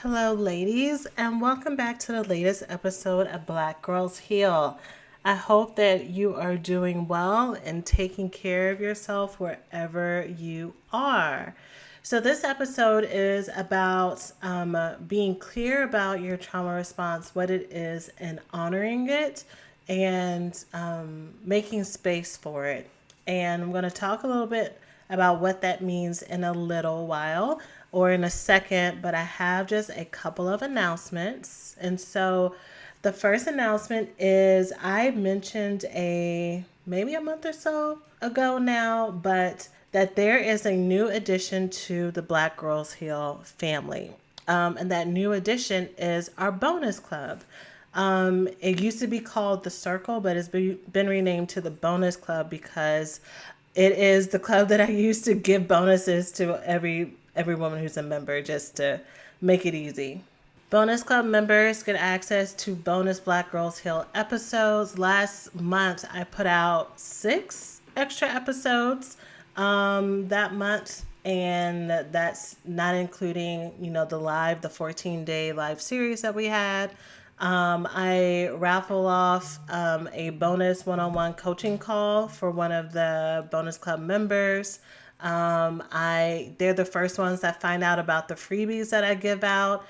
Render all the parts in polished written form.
Hello, ladies, and welcome back to the latest episode of Black Girls Heal. I hope that you are doing well and taking care of yourself wherever you are. So, this episode is about being clear about your trauma response, what it is, and honoring it, and making space for it. And I'm going to talk a little bit about what that means in a little while or in a second, but I have just a couple of announcements. And so the first announcement is I mentioned maybe a month or so ago now, but that there is a new addition to the Black Girls Heal family. And that new addition is our bonus club. It used to be called the Circle, but it's been renamed to the Bonus Club because it is the club that I used to give bonuses to every woman who's a member, just to make it easy. Bonus Club members get access to bonus Black Girls Hill episodes. Last month, I put out 6 extra episodes that month, and that's not including, the 14-day live series that we had. I raffle off a bonus one-on-one coaching call for one of the bonus club members. They're the first ones that find out about the freebies that I give out.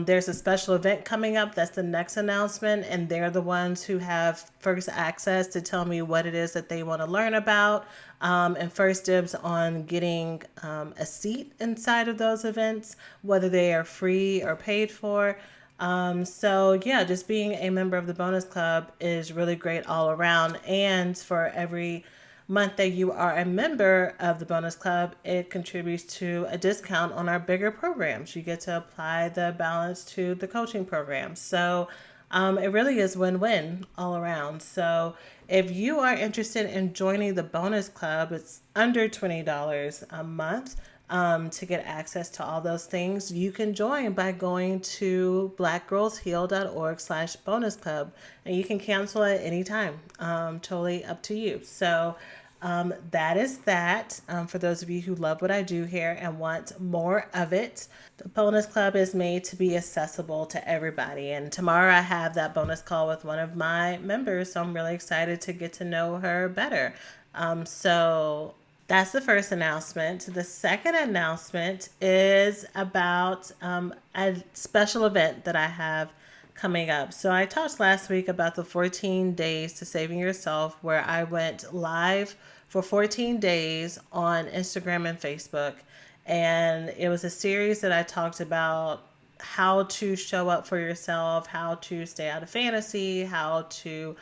There's a special event coming up. That's the next announcement. And they're the ones who have first access to tell me what it is that they want to learn about. And first dibs on getting a seat inside of those events, whether they are free or paid for. So yeah, just being a member of the bonus club is really great all around. And for every month that you are a member of the bonus club, it contributes to a discount on our bigger programs. You get to apply the balance to the coaching program. So it really is win-win all around. So if you are interested in joining the bonus club, it's under $20 a month. To get access to all those things, you can join by going to blackgirlsheal.org/bonus club, and you can cancel at any time. Totally up to you. So that is that. For those of you who love what I do here and want more of it, the bonus club is made to be accessible to everybody. And tomorrow I have that bonus call with one of my members, so I'm really excited to get to know her better. So that's the first announcement. The second announcement is about a special event that I have coming up. So I talked last week about the 14 days to saving yourself, where I went live for 14 days on Instagram and Facebook. And it was a series that I talked about how to show up for yourself, how to stay out of fantasy, how to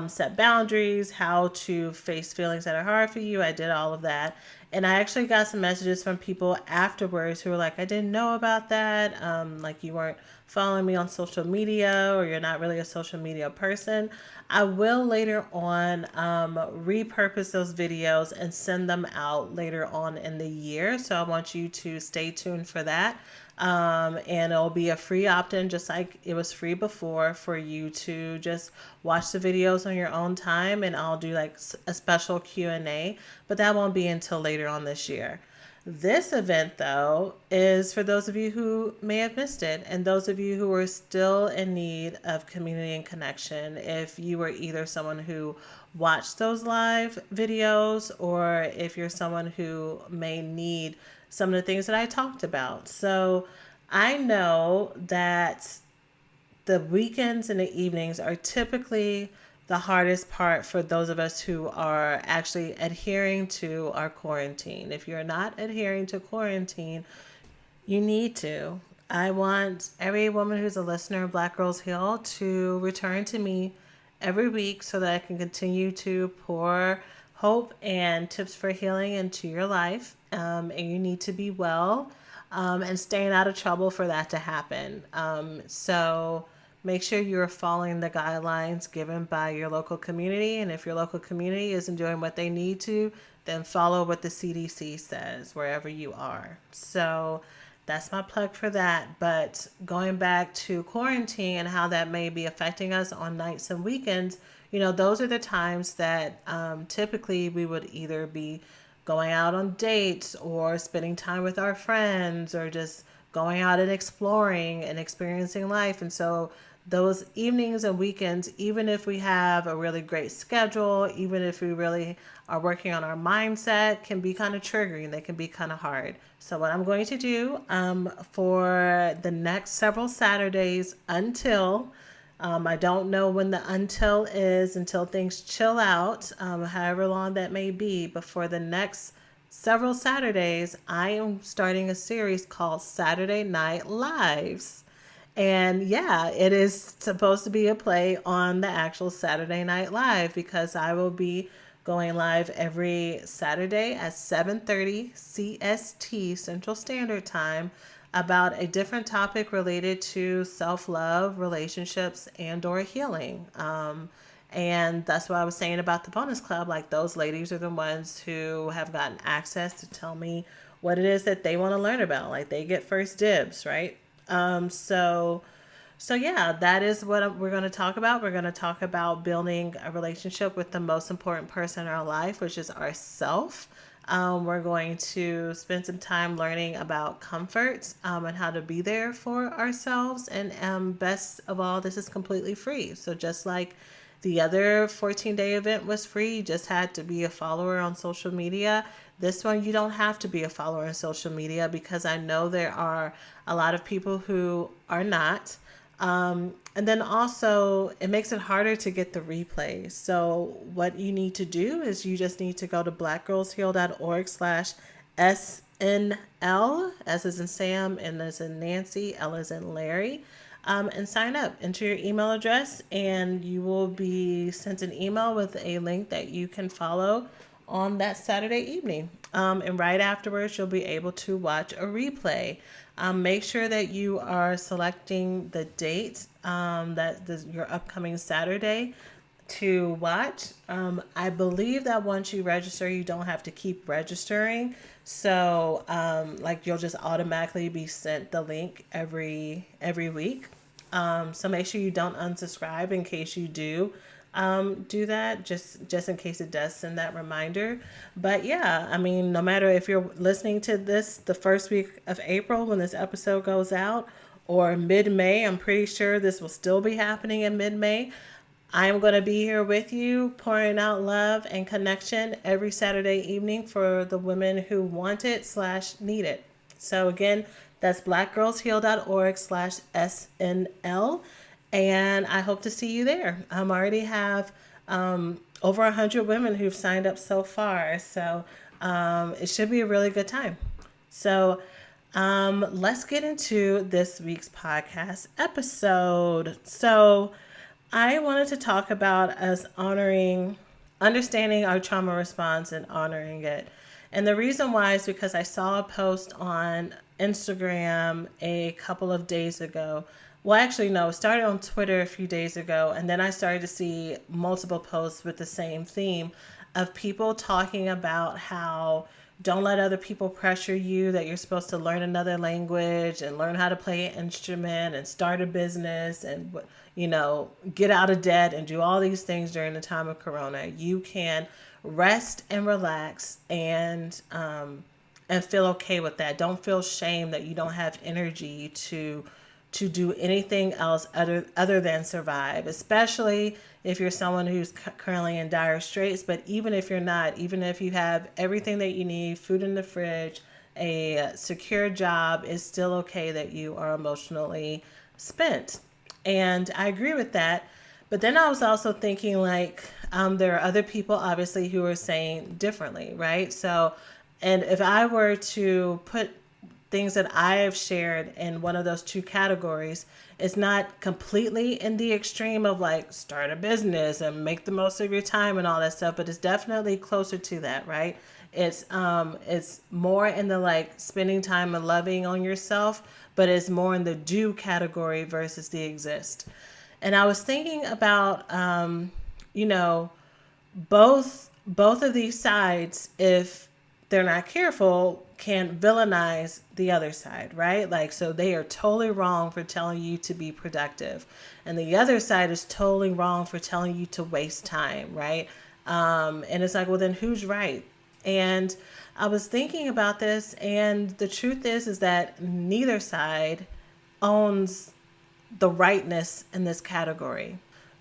set boundaries, how to face feelings that are hard for you. I did all of that. And I actually got some messages from people afterwards who were like, I didn't know about that. Like you weren't following me on social media, or you're not really a social media person. I will later on repurpose those videos and send them out later on in the year. So I want you to stay tuned for that. And it'll be a free opt-in, just like it was free before, for you to just watch the videos on your own time, and I'll do like a special Q&A, but that won't be until later on this year. This event, though, is for those of you who may have missed it, and those of you who are still in need of community and connection. If you were either someone who watched those live videos, or if you're someone who may need some of the things that I talked about. So I know that the weekends and the evenings are typically the hardest part for those of us who are actually adhering to our quarantine. If you're not adhering to quarantine, you need to. I want every woman who's a listener of Black Girls Heal to return to me every week so that I can continue to pour hope and tips for healing into your life. And you need to be well and staying out of trouble for that to happen. So make sure you're following the guidelines given by your local community. And if your local community isn't doing what they need to, then follow what the CDC says wherever you are. So that's my plug for that. But going back to quarantine and how that may be affecting us on nights and weekends, those are the times that typically we would either be going out on dates or spending time with our friends, or just going out and exploring and experiencing life. And so those evenings and weekends, even if we have a really great schedule, even if we really are working on our mindset, can be kind of triggering. They can be kind of hard. So what I'm going to do for the next several Saturdays until I don't know when the until is until things chill out, however long that may be. But for the next several Saturdays, I am starting a series called Saturday Night Lives. And yeah, it is supposed to be a play on the actual Saturday Night Live because I will be going live every Saturday at 7:30 CST Central Standard Time about a different topic related to self-love, relationships, and or healing. And that's what I was saying about the bonus club. Like those ladies are the ones who have gotten access to tell me what it is that they want to learn about. Like they get first dibs, right? So yeah, that is what we're going to talk about. We're going to talk about building a relationship with the most important person in our life, which is ourself. We're going to spend some time learning about comfort and how to be there for ourselves. And best of all, this is completely free. So just like the other 14-day event was free, you just had to be a follower on social media. This one, you don't have to be a follower on social media because I know there are a lot of people who are not. And then also, it makes it harder to get the replays. So what you need to do is you just need to go to blackgirlsheal.org/SNL, S as in Sam, N as in Nancy, L as in Larry, and sign up. Enter your email address, and you will be sent an email with a link that you can follow on that Saturday evening. And right afterwards, you'll be able to watch a replay. Make sure that you are selecting the date your upcoming Saturday to watch. I believe that once you register, you don't have to keep registering. So like you'll just automatically be sent the link every week. So make sure you don't unsubscribe in case you do that, just in case it does send that reminder. But yeah, I mean, no matter if you're listening to this the first week of April when this episode goes out or mid-May, I'm pretty sure this will still be happening in mid-May. I am going to be here with you, pouring out love and connection every Saturday evening for the women who want it / need it. So again, that's blackgirlsheal.org/SNL. And I hope to see you there. I already have over 100 women who've signed up so far. So it should be a really good time. So let's get into this week's podcast episode. So I wanted to talk about us understanding our trauma response and honoring it. And the reason why is because I saw a post on Instagram a couple of days ago. Well, actually, no, it started on Twitter a few days ago, and then I started to see multiple posts with the same theme of people talking about how don't let other people pressure you, that you're supposed to learn another language and learn how to play an instrument and start a business and, get out of debt and do all these things during the time of Corona. You can rest and relax and feel okay with that. Don't feel shame that you don't have energy to do anything else other than survive, especially if you're someone who's currently in dire straits. But even if you're not, even if you have everything that you need, food in the fridge, a secure job, it's still okay that you are emotionally spent. And I agree with that. But then I was also thinking there are other people obviously who are saying differently, right? So, and if I were to put things that I have shared in one of those two categories, it's not completely in the extreme of start a business and make the most of your time and all that stuff, but it's definitely closer to that, right? It's more in the spending time and loving on yourself, but it's more in the do category versus the exist. And I was thinking about both of these sides, if they're not careful, can villainize the other side, right? So they are totally wrong for telling you to be productive. And the other side is totally wrong for telling you to waste time, right? And it's well, then who's right? And I was thinking about this, and the truth is that neither side owns the rightness in this category.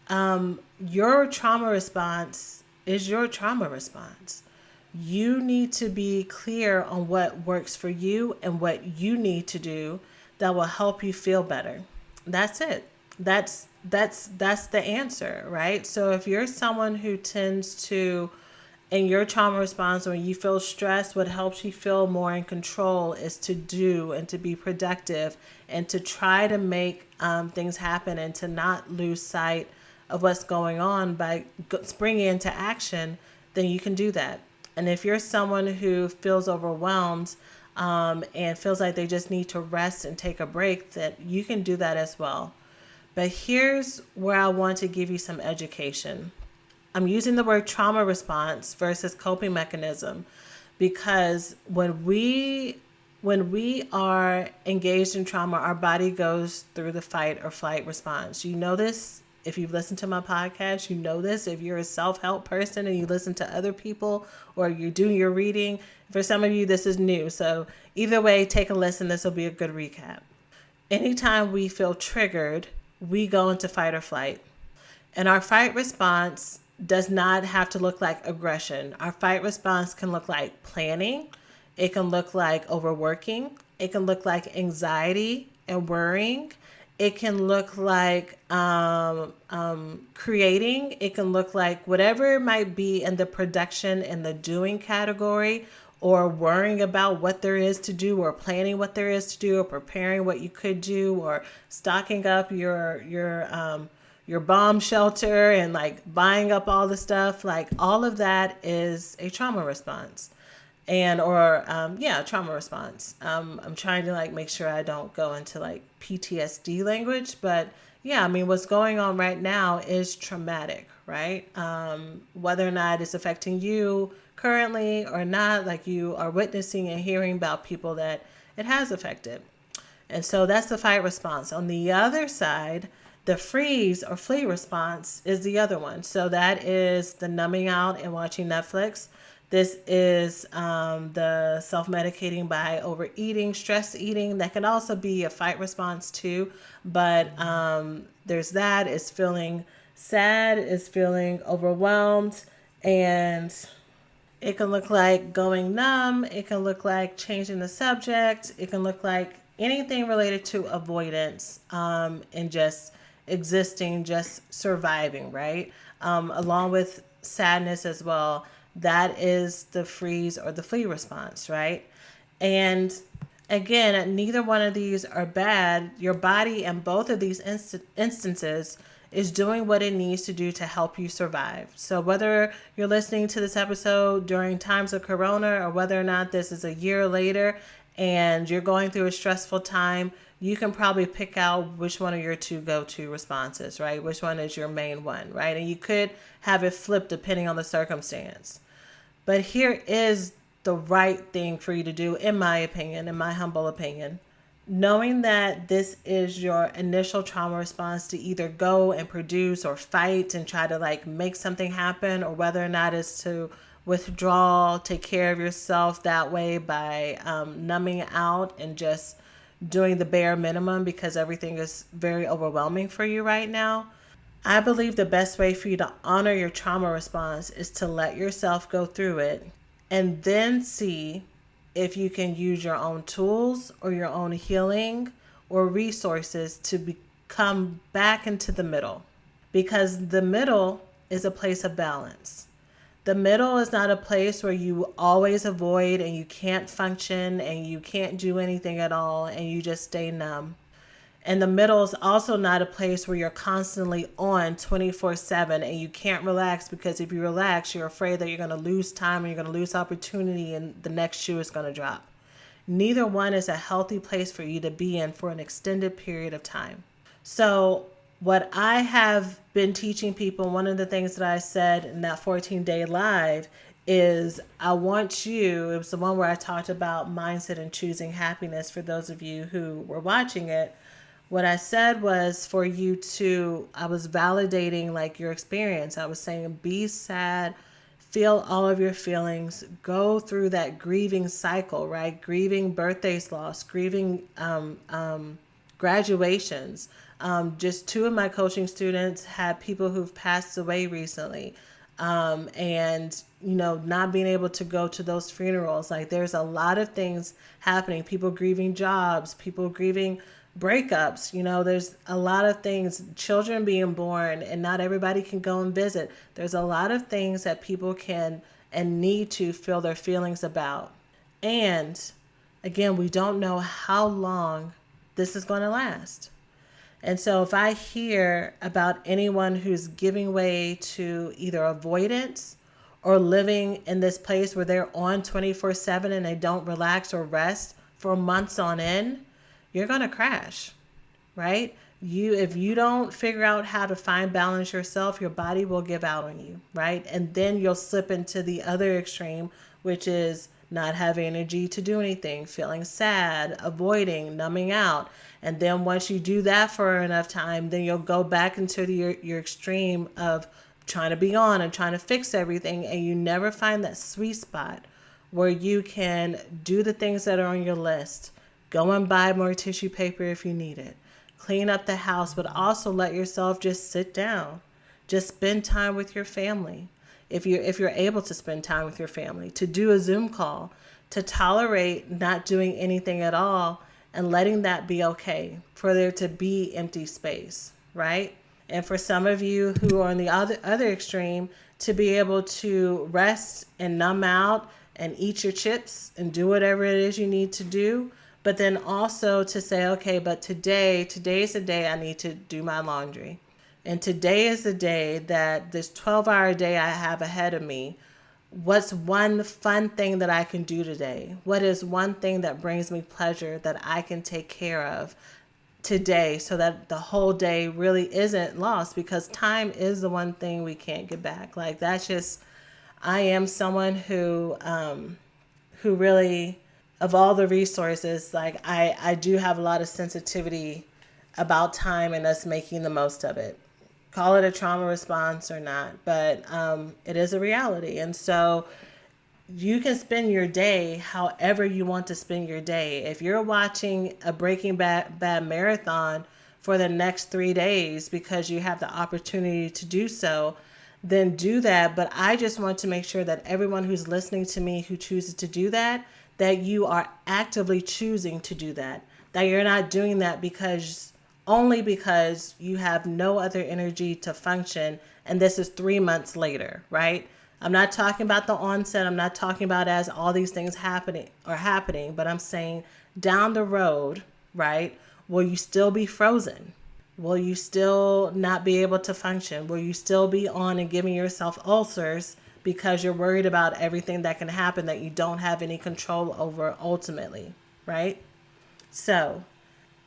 Your trauma response is your trauma response. You need to be clear on what works for you and what you need to do that will help you feel better. That's it. That's the answer, right? So if you're someone who tends to, in your trauma response, when you feel stressed, what helps you feel more in control is to do and to be productive and to try to make things happen and to not lose sight of what's going on by springing into action, then you can do that. And if you're someone who feels overwhelmed and feels like they just need to rest and take a break, that you can do that as well. But here's where I want to give you some education. I'm using the word trauma response versus coping mechanism because when we are engaged in trauma, our body goes through the fight or flight response. You know this if you've listened to my podcast, you know this if you're a self-help person and you listen to other people or you're doing your reading. For some of you, this is new. So either way, take a listen. This will be a good recap. Anytime we feel triggered, we go into fight or flight. And our fight response does not have to look like aggression. Our fight response can look like planning. It can look like overworking. It can look like anxiety and worrying. It can look like creating. It can look like whatever it might be in the production and the doing category, or worrying about what there is to do, or planning what there is to do, or preparing what you could do, or stocking up your bomb shelter and like buying up all the stuff. Like all of that is a trauma response. And or trauma response. I'm trying to like make sure I don't go into like PTSD language, but yeah, I mean what's going on right now is traumatic, right? Whether or not it's affecting you currently or not, like you are witnessing and hearing about people that it has affected. And so that's the fight response. On the other side, the freeze or flee response is the other one. So that is the numbing out and watching Netflix. This is the self-medicating by overeating, stress eating. That can also be a fight response too. But there's that. It's feeling sad, it's feeling overwhelmed, and it can look like going numb. It can look like changing the subject. It can look like anything related to avoidance and just existing, just surviving, right? Along with sadness as well. That is the freeze or the flee response, right? And again, neither one of these are bad. Your body in both of these instances is doing what it needs to do to help you survive. So whether you're listening to this episode during times of Corona or whether or not this is a year later and you're going through a stressful time, you can probably pick out which one of your two go-to responses, right? Which one is your main one, right? And you could have it flipped depending on the circumstance. But here is the right thing for you to do, in my opinion, in my humble opinion. Knowing that this is your initial trauma response to either go and produce or fight and try to like make something happen, or whether or not it's to withdraw, take care of yourself that way by numbing out and just doing the bare minimum because everything is very overwhelming for you right now. I believe the best way for you to honor your trauma response is to let yourself go through it and then see if you can use your own tools or your own healing or resources to come back into the middle. Because the middle is a place of balance. The middle is not a place where you always avoid and you can't function and you can't do anything at all and you just stay numb. And the middle is also not a place where you're constantly on 24/7 and you can't relax, because if you relax, you're afraid that you're going to lose time and you're going to lose opportunity and the next shoe is going to drop. Neither one is a healthy place for you to be in for an extended period of time. So what I have been teaching people, one of the things that I said in that 14-day live is I want you, it was the one where I talked about mindset and choosing happiness for those of you who were watching it. What I said was for you to, I was validating like your experience. I was saying be sad, feel all of your feelings, go through that grieving cycle, right? Grieving birthdays lost, grieving graduations. Just two of my coaching students had people who've passed away recently. And, not being able to go to those funerals. Like, there's a lot of things happening. People grieving jobs, people grieving breakups. There's a lot of things, children being born, and not everybody can go and visit. There's a lot of things that people can and need to feel their feelings about. And again, we don't know how long this is going to last. And so if I hear about anyone who's giving way to either avoidance or living in this place where they're on 24/7 and they don't relax or rest for months on end, you're going to crash, right? If you don't figure out how to find balance yourself, your body will give out on you, right? And then you'll slip into the other extreme, which is not having energy to do anything, feeling sad, avoiding, numbing out. And then once you do that for enough time, then you'll go back into your extreme of trying to be on and trying to fix everything. And you never find that sweet spot where you can do the things that are on your list. Go and buy more tissue paper if you need it. Clean up the house, but also let yourself just sit down. Just spend time with your family. If you're able to spend time with your family, to do a Zoom call, to tolerate not doing anything at all and letting that be okay, for there to be empty space, right? And for some of you who are on the other extreme, to be able to rest and numb out and eat your chips and do whatever it is you need to do, but then also to say, okay, but today's the day I need to do my laundry. And today is the day that this 12-hour day I have ahead of me. What's one fun thing that I can do today? What is one thing that brings me pleasure that I can take care of today so that the whole day really isn't lost? Because time is the one thing we can't get back. Like, that's just, I am someone who really, of all the resources, like I do have a lot of sensitivity about time and us making the most of it. Call it a trauma response or not, but it is a reality. And so you can spend your day however you want to spend your day. If you're watching a Breaking Bad marathon for the next 3 days because you have the opportunity to do so, then do that. But I just want to make sure that everyone who's listening to me who chooses to do that, that you are actively choosing to do that. That you're not doing that only because you have no other energy to function, and this is 3 months later, right? I'm not talking about the onset. I'm not talking about as all these things happening, but I'm saying down the road, right? Will you still be frozen? Will you still not be able to function? Will you still be on and giving yourself ulcers because you're worried about everything that can happen that you don't have any control over ultimately, right? So,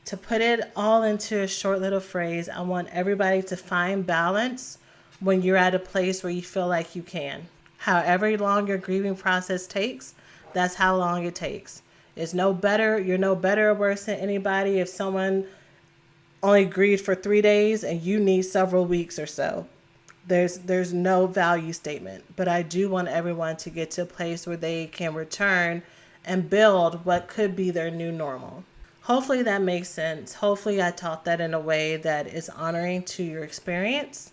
to put it all into a short little phrase, I want everybody to find balance when you're at a place where you feel like you can. However long your grieving process takes, that's how long it takes. You're no better or worse than anybody if someone only grieved for 3 days and you need several weeks or so. There's no value statement, but I do want everyone to get to a place where they can return and build what could be their new normal. Hopefully that makes sense. Hopefully I taught that in a way that is honoring to your experience.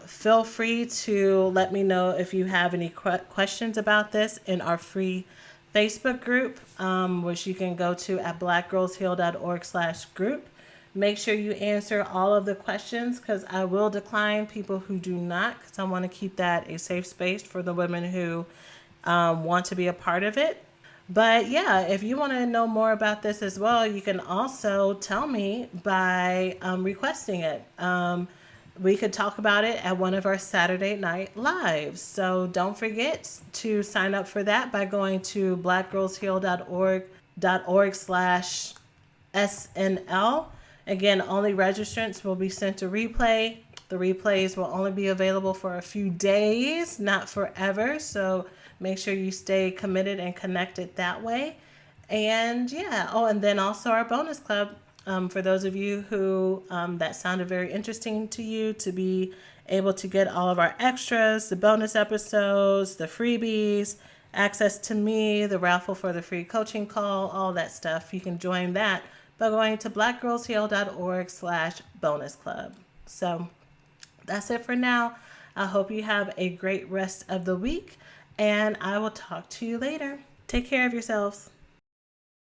Feel free to let me know if you have any questions about this in our free Facebook group, which you can go to at blackgirlsheal.org/group. Make sure you answer all of the questions, because I will decline people who do not, because I want to keep that a safe space for the women who want to be a part of it. But yeah, if you want to know more about this as well, you can also tell me by requesting it. We could talk about it at one of our Saturday night lives. So don't forget to sign up for that by going to blackgirlsheal.org/SNL. Again, only registrants will be sent a replay. The replays will only be available for a few days, not forever. So make sure you stay committed and connected that way. And yeah, and then also our bonus club. For those of you who that sounded very interesting to you, to be able to get all of our extras, the bonus episodes, the freebies, access to me, the raffle for the free coaching call, all that stuff, you can join that by going to blackgirlsheal.org/bonus club. So that's it for now. I hope you have a great rest of the week, and I will talk to you later. Take care of yourselves.